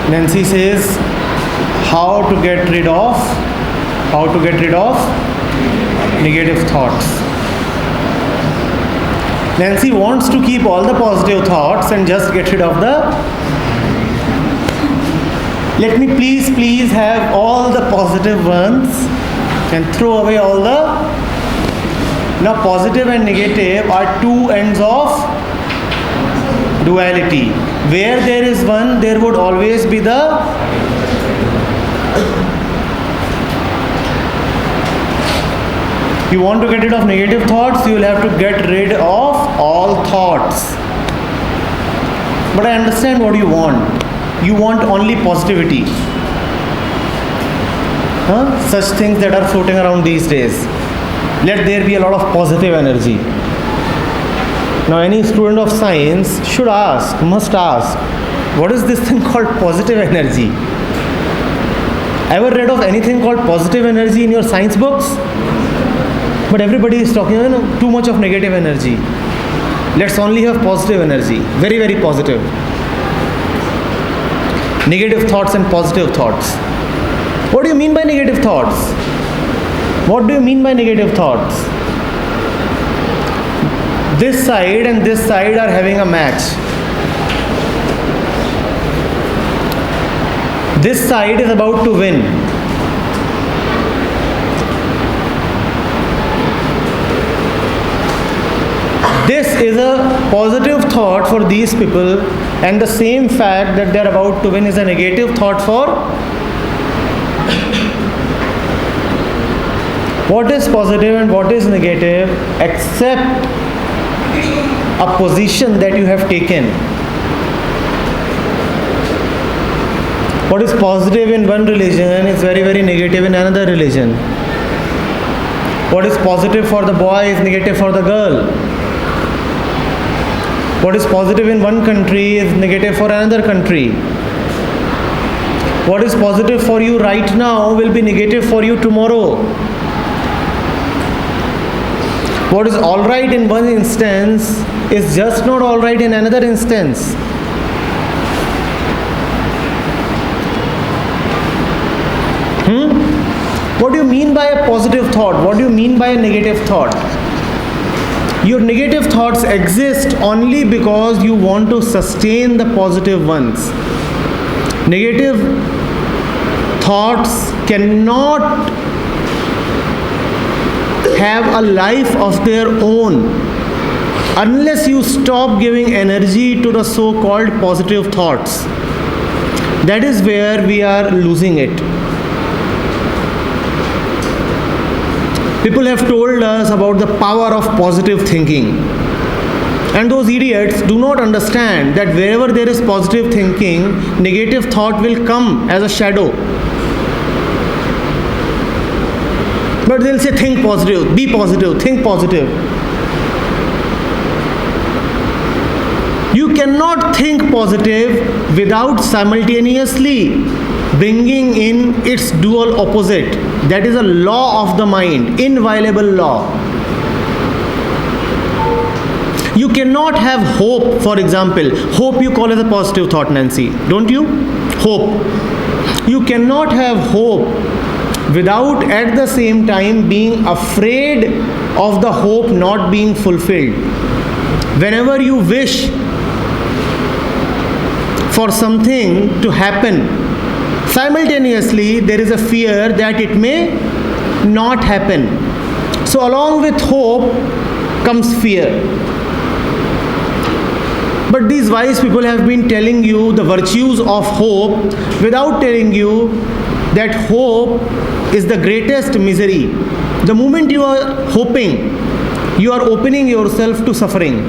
Nancy says, how to get rid of negative thoughts. Nancy wants to keep all the positive thoughts and just get rid of the. Let me please have all the positive ones and throw away all the. Now positive and negative are two ends of duality. Where there is one, there would always be the. You want to get rid of negative thoughts, you will have to get rid of all thoughts. But I understand what you want. You want only positivity. Such things that are floating around these days. Let there be a lot of positive energy. Now any student of science must ask, what is this thing called positive energy? Ever read of anything called positive energy in your science books? But everybody is talking, too much of negative energy. Let's only have positive energy. Very, very positive. Negative thoughts and positive thoughts. What do you mean by negative thoughts? What do you mean by negative thoughts? This side and this side are having a match. This side is about to win. This is a positive thought for these people, and the same fact that they are about to win is a negative thought for. What is positive and what is negative except a position that you have taken? What is positive in one religion is very, very negative in another religion. What is positive for the boy is negative for the girl. What is positive in one country is negative for another country. What is positive for you right now will be negative for you tomorrow. What is alright in one instance is just not alright in another instance. What do you mean by a positive thought? What do you mean by a negative thought? Your negative thoughts exist only because you want to sustain the positive ones. Negative thoughts cannot have a life of their own unless you stop giving energy to the so-called positive thoughts. That is where we are losing it. People have told us about the power of positive thinking. And those idiots do not understand that wherever there is positive thinking, negative thought will come as a shadow. But they'll say, think positive, be positive, think positive. You cannot think positive without simultaneously bringing in its dual opposite. That is a law of the mind, inviolable law. You cannot have hope, for example. Hope you call as a positive thought, Nancy, don't you? Hope. You cannot have hope without at the same time being afraid of the hope not being fulfilled. Whenever you wish for something to happen, simultaneously there is a fear that it may not happen. So along with hope comes fear. But these wise people have been telling you the virtues of hope without telling you that hope is the greatest misery. The moment you are hoping, you are opening yourself to suffering.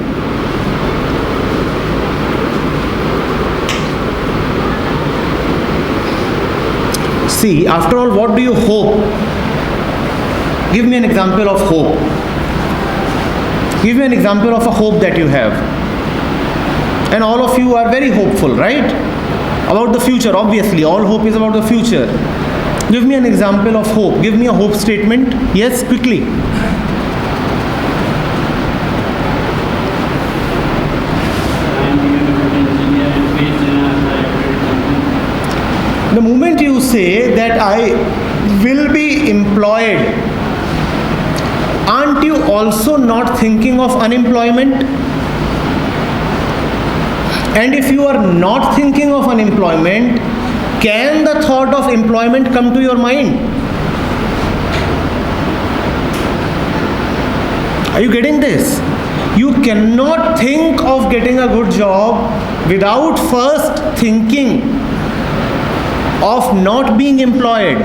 See, after all, what do you hope? Give me an example of hope. Give me an example of a hope that you have. And all of you are very hopeful, right? About the future, obviously. All hope is about the future. Give me an example of hope. Give me a hope statement. Yes, quickly. The moment you say that I will be employed, aren't you also not thinking of unemployment? And if you are not thinking of unemployment, can the thought of employment come to your mind? Are you getting this? You cannot think of getting a good job without first thinking of not being employed.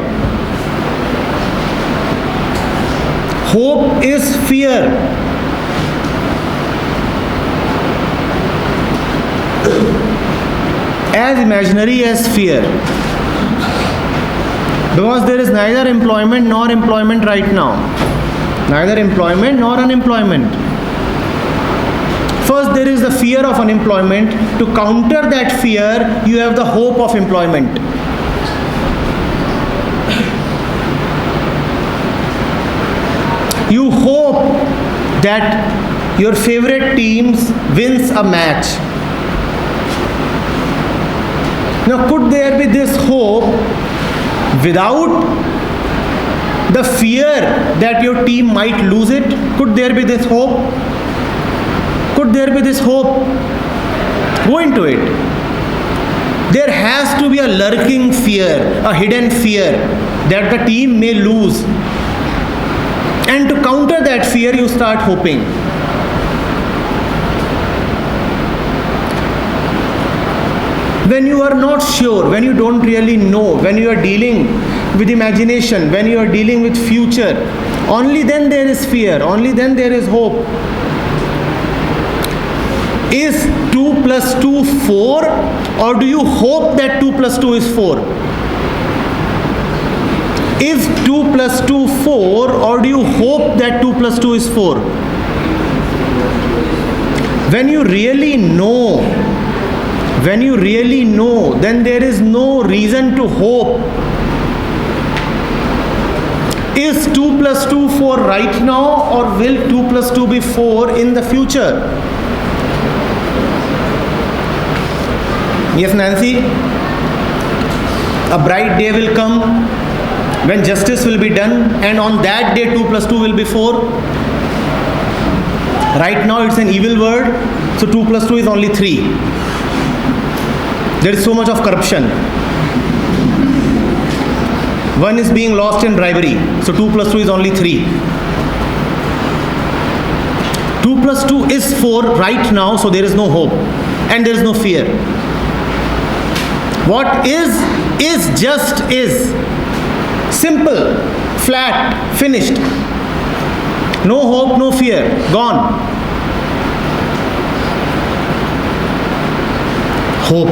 Hope is fear. As imaginary as fear. Because there is neither employment nor employment right now. Neither employment nor unemployment. First, there is the fear of unemployment. To counter that fear, you have the hope of employment. You hope that your favorite teams wins a match. Now, could there be this hope without the fear that your team might lose it? Could there be this hope? Could there be this hope? Go into it. There has to be a lurking fear, a hidden fear that the team may lose. And to counter that fear, you start hoping. When you are not sure, when you don't really know, when you are dealing with imagination, when you are dealing with future, only then there is fear, only then there is hope. Is 2 plus 2 4, or do you hope that 2 plus 2 is 4? Is 2 plus 2 4, or do you hope that 2 plus 2 is 4? When you really know, then there is no reason to hope. Is 2 plus 2 4 right now, or will 2 plus 2 be 4 in the future? Yes, Nancy, a bright day will come when justice will be done, and on that day 2 plus 2 will be 4. Right now it's an evil word, so 2 plus 2 is only 3. There is so much of corruption. One is being lost in bribery, so 2 plus 2 is only 3. 2 plus 2 is 4 right now, so there is no hope and there is no fear. What is just is. Simple, flat, finished. No hope, no fear, gone. Hope.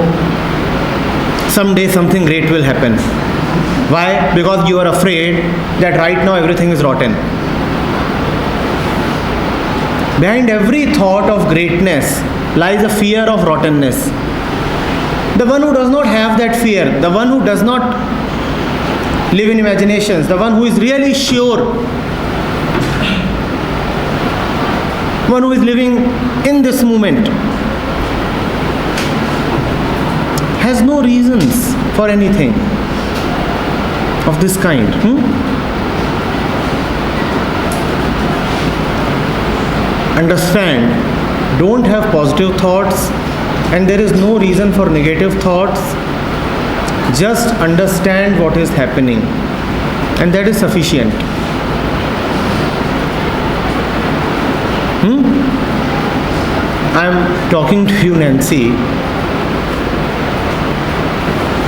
Someday something great will happen. Why? Because you are afraid that right now everything is rotten. Behind every thought of greatness lies a fear of rottenness. The one who does not have that fear, the one who does not live in imaginations, the one who is really sure, one who is living in this moment, has no reasons for anything of this kind. Understand, don't have positive thoughts, and there is no reason for negative thoughts. Just understand what is happening, and that is sufficient. I am talking to you, Nancy,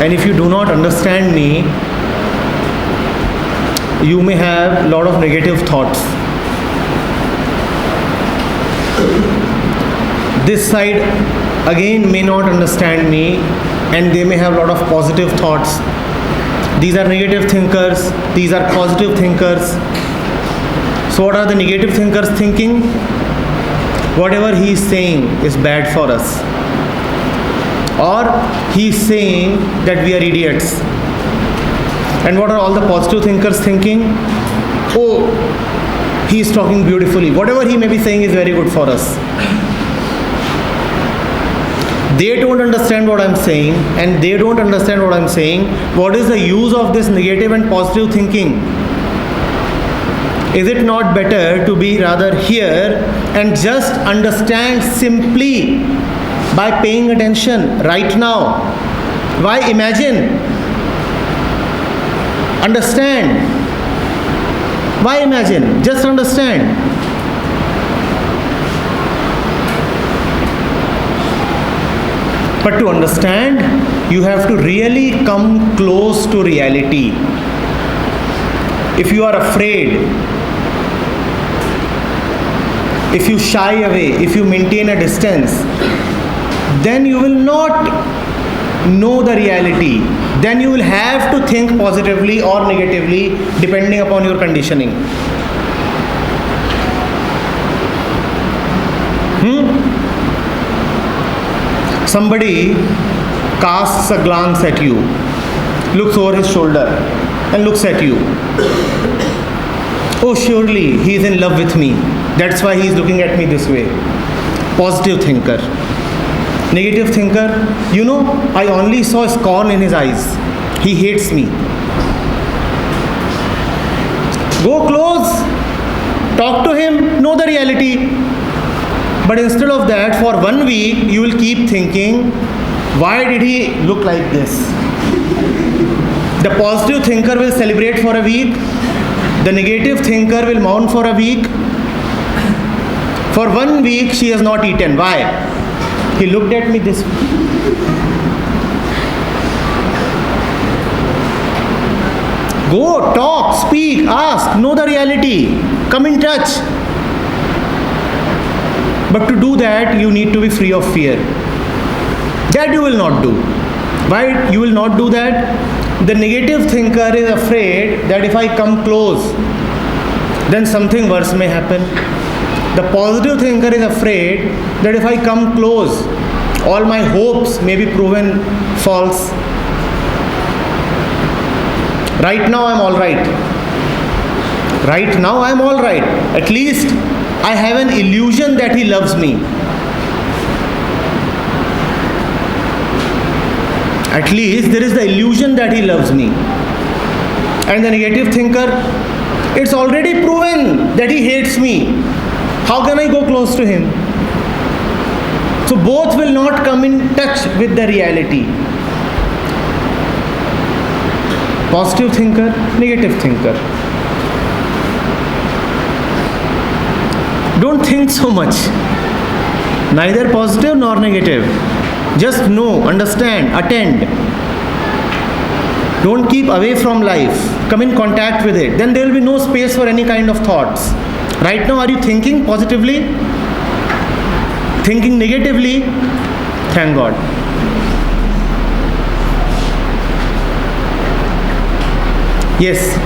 and if you do not understand me, you may have a lot of negative thoughts. This side again may not understand me, and they may have a lot of positive thoughts. These are negative thinkers, these are positive thinkers. So what are the negative thinkers thinking? Whatever he is saying is bad for us, or he is saying that we are idiots. And what are all the positive thinkers thinking? Oh, he is talking beautifully. Whatever he may be saying is very good for us. They don't understand what I'm saying, and they don't understand what I'm saying. What is the use of this negative and positive thinking? Is it not better to be rather here and just understand simply by paying attention right now? Why imagine? Understand. Why imagine? Just understand. But to understand, you have to really come close to reality. If you are afraid, if you shy away, if you maintain a distance, then you will not know the reality. Then you will have to think positively or negatively depending upon your conditioning. Somebody casts a glance at you, looks over his shoulder and looks at you. Oh, surely he is in love with me. That's why he is looking at me this way. Positive thinker. Negative thinker, I only saw scorn in his eyes. He hates me. Go close, talk to him, know the reality. But instead of that, for 1 week, you will keep thinking, why did he look like this? The positive thinker will celebrate for a week. The negative thinker will mourn for a week. For 1 week, she has not eaten. Why? He looked at me this way. Go, talk, speak, ask, know the reality, come in touch. But to do that, you need to be free of fear. That you will not do. Why you will not do that? The negative thinker is afraid that if I come close, then something worse may happen. The positive thinker is afraid that if I come close, all my hopes may be proven false. Right now I'm all right. Right now I'm all right. At least I have an illusion that he loves me. At least there is the illusion that he loves me. And the negative thinker, it's already proven that he hates me. How can I go close to him? So both will not come in touch with the reality. Positive thinker, negative thinker. Don't think so much. Neither positive nor negative. Just know, understand, attend. Don't keep away from life. Come in contact with it. Then there will be no space for any kind of thoughts. Right now, are you thinking positively? Thinking negatively? Thank God. Yes.